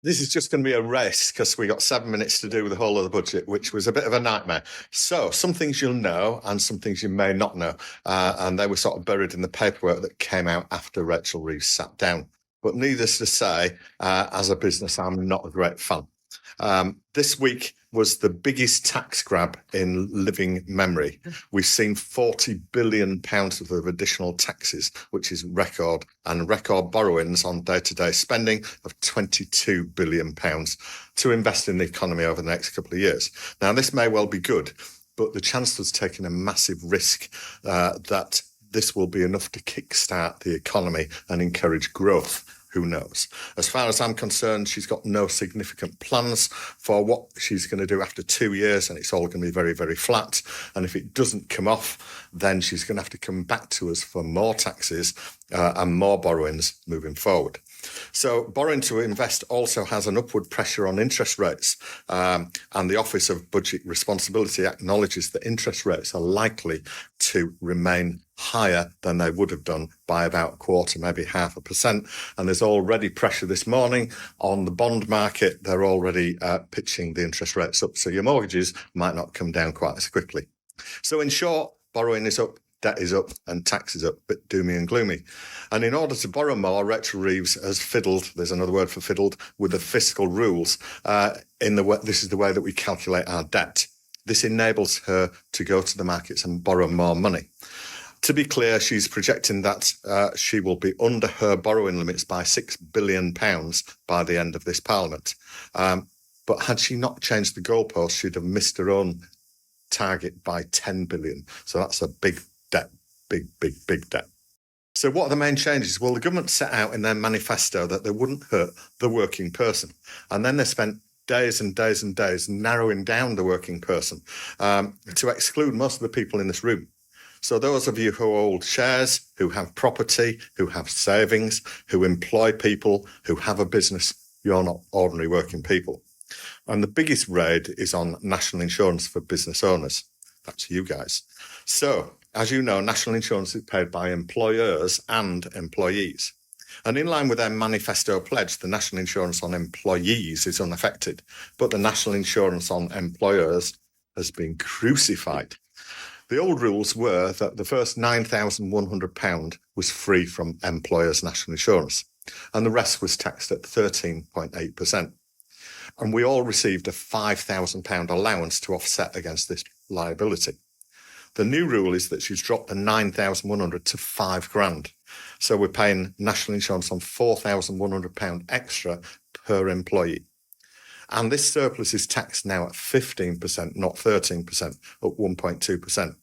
This is just going to be a race because we got 7 minutes to do the whole of the budget, which was a bit of a nightmare. So some things you'll know and some things you may not know. And they were sort of buried in the paperwork that came out after Rachel Reeves sat down. But needless to say, as a business, I'm not a great fan. This week was the biggest tax grab in living memory. We've seen £40 billion worth of additional taxes, which is record, and record borrowings on day-to-day spending of £22 billion to invest in the economy over the next couple of years. Now, this may well be good, but the Chancellor's taken a massive risk that this will be enough to kickstart the economy and encourage growth. Who knows? As far as I'm concerned, she's got no significant plans for what she's going to do after 2 years, and it's all going to be very, very flat. And if it doesn't come off, then she's going to have to come back to us for more taxes and more borrowings moving forward. So borrowing to invest also has an upward pressure on interest rates. And the Office of Budget Responsibility acknowledges that interest rates are likely to remain higher than they would have done by about a quarter, maybe 0.5%. And there's already pressure this morning on the bond market. They're already pitching the interest rates up. So your mortgages might not come down quite as quickly. So in short, borrowing is up, debt is up, and tax is up, bit doomy and gloomy. And in order to borrow more, Rachel Reeves has fiddled, there's another word for fiddled, with the fiscal rules. This is the way that we calculate our debt. This enables her to go to the markets and borrow more money. To be clear, she's projecting that she will be under her borrowing limits by £6 billion by the end of this Parliament. But had she not changed the goalpost, she'd have missed her own target by 10 billion. So that's a big debt, big debt. So what are the main changes? Well, the government set out in their manifesto that they wouldn't hurt the working person. And then they spent days and days and days narrowing down the working person to exclude most of the people in this room. So those of you who hold shares, who have property, who have savings, who employ people, who have a business, you're not ordinary working people. And the biggest raid is on national insurance for business owners. That's you guys. So, as you know, national insurance is paid by employers and employees. And in line with their manifesto pledge, the national insurance on employees is unaffected, but the national insurance on employers has been crucified. The old rules were that the first £9,100 was free from employers' national insurance, and the rest was taxed at 13.8%. And we all received a £5,000 allowance to offset against this liability. The new rule is that she's dropped the £9,100 to £5,000. So we're paying national insurance on £4,100 extra per employee. And this surplus is taxed now at 15%, not 13%, up 1.2%.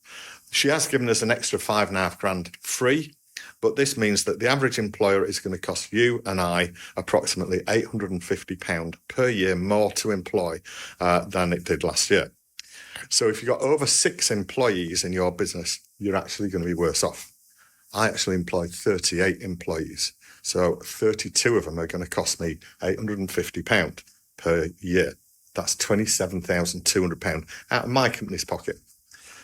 She has given us an extra £5,500 free, but this means that the average employer is going to cost you and I approximately £850 per year more to employ than it did last year. So if you've got over 6 employees in your business, you're actually going to be worse off. I actually employ 38 employees. So 32 of them are going to cost me £850 per year. That's £27,200 out of my company's pocket.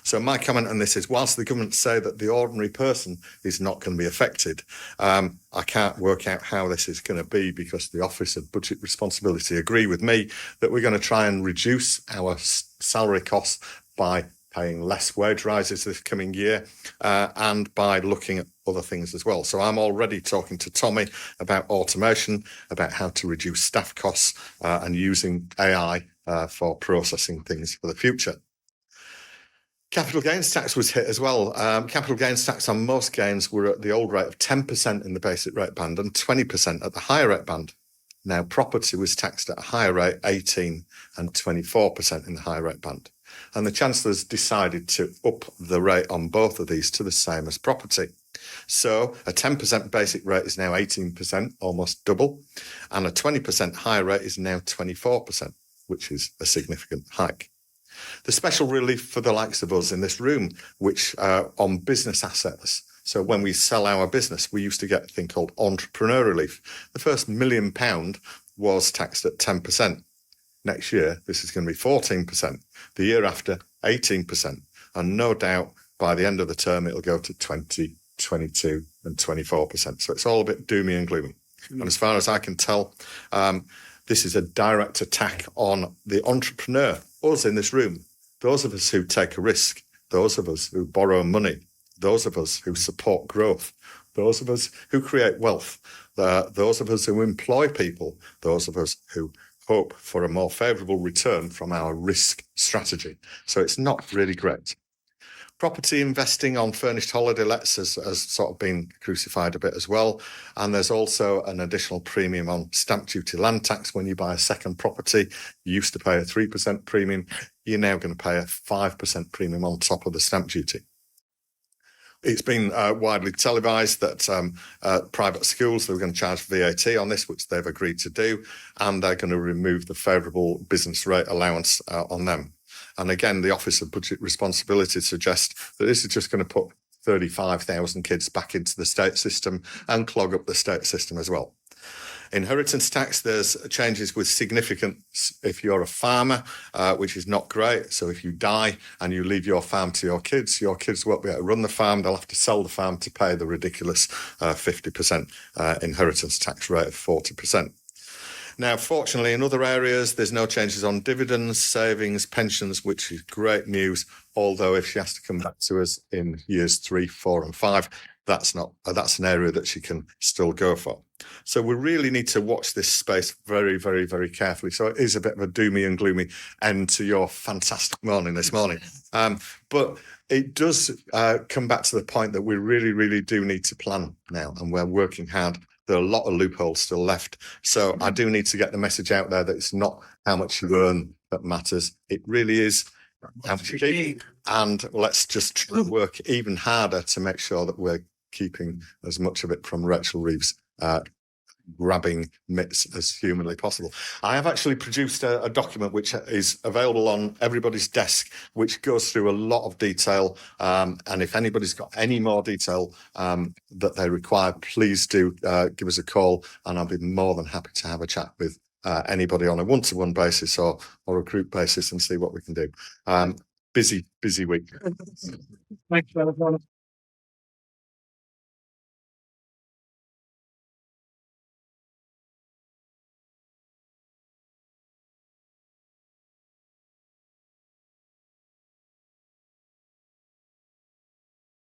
So my comment on this is, whilst the government say that the ordinary person is not going to be affected, I can't work out how this is going to be, because the Office of Budget Responsibility agree with me that we're going to try and reduce our salary costs by paying less wage rises this coming year and by looking at other things as well. So I'm already talking to Tommy about automation, about how to reduce staff costs and using AI for processing things for the future. Capital gains tax was hit as well. Capital gains tax on most gains were at the old rate of 10% in the basic rate band and 20% at the higher rate band. Now, property was taxed at a higher rate, 18 and 24% in the higher rate band. And the Chancellor's decided to up the rate on both of these to the same as property. So a 10% basic rate is now 18%, almost double, and a 20% higher rate is now 24%, which is a significant hike. The special relief for the likes of us in this room, which on business assets. So when we sell our business, we used to get a thing called entrepreneur relief. The first £1 million was taxed at 10%. Next year, this is going to be 14%. The year after, 18%. And no doubt by the end of the term, it'll go to 20, 22 and 24%. So it's all a bit doomy and gloomy. And as far as I can tell, This is a direct attack on the entrepreneur, us in this room, those of us who take a risk, those of us who borrow money, those of us who support growth, those of us who create wealth, those of us who employ people, those of us who hope for a more favourable return from our risk strategy. So it's not really great. Property investing on furnished holiday lets has sort of been crucified a bit as well. And there's also an additional premium on stamp duty land tax when you buy a second property. You used to pay a 3% premium. You're now going to pay a 5% premium on top of the stamp duty. It's been widely televised that private schools, they're going to charge VAT on this, which they've agreed to do, and they're going to remove the favourable business rate allowance on them. And again, the Office of Budget Responsibility suggests that this is just going to put 35,000 kids back into the state system and clog up the state system as well. Inheritance tax, there's changes with significance if you're a farmer, which is not great. So if you die and you leave your farm to your kids won't be able to run the farm. They'll have to sell the farm to pay the ridiculous 50% inheritance tax rate of 40%. Now, fortunately, in other areas, there's no changes on dividends, savings, pensions, which is great news. Although if she has to come back to us in years 3, 4 and 5, that's an area that she can still go for. So we really need to watch this space very, very, very carefully. So it is a bit of a doomy and gloomy end to your fantastic morning this morning. But it does come back to the point that we really, really do need to plan now, and we're working hard. There are a lot of loopholes still left. So I do need to get the message out there that it's not how much you earn that matters. It really is how much you keep. And let's just work even harder to make sure that we're keeping as much of it from Rachel Reeves grabbing mitts as humanly possible. I have actually produced a document which is available on everybody's desk, which goes through a lot of detail. And if anybody's got any more detail that they require, please do give us a call, and I'll be more than happy to have a chat with anybody on a one-to-one basis or a group basis and see what we can do. Busy week. Thanks,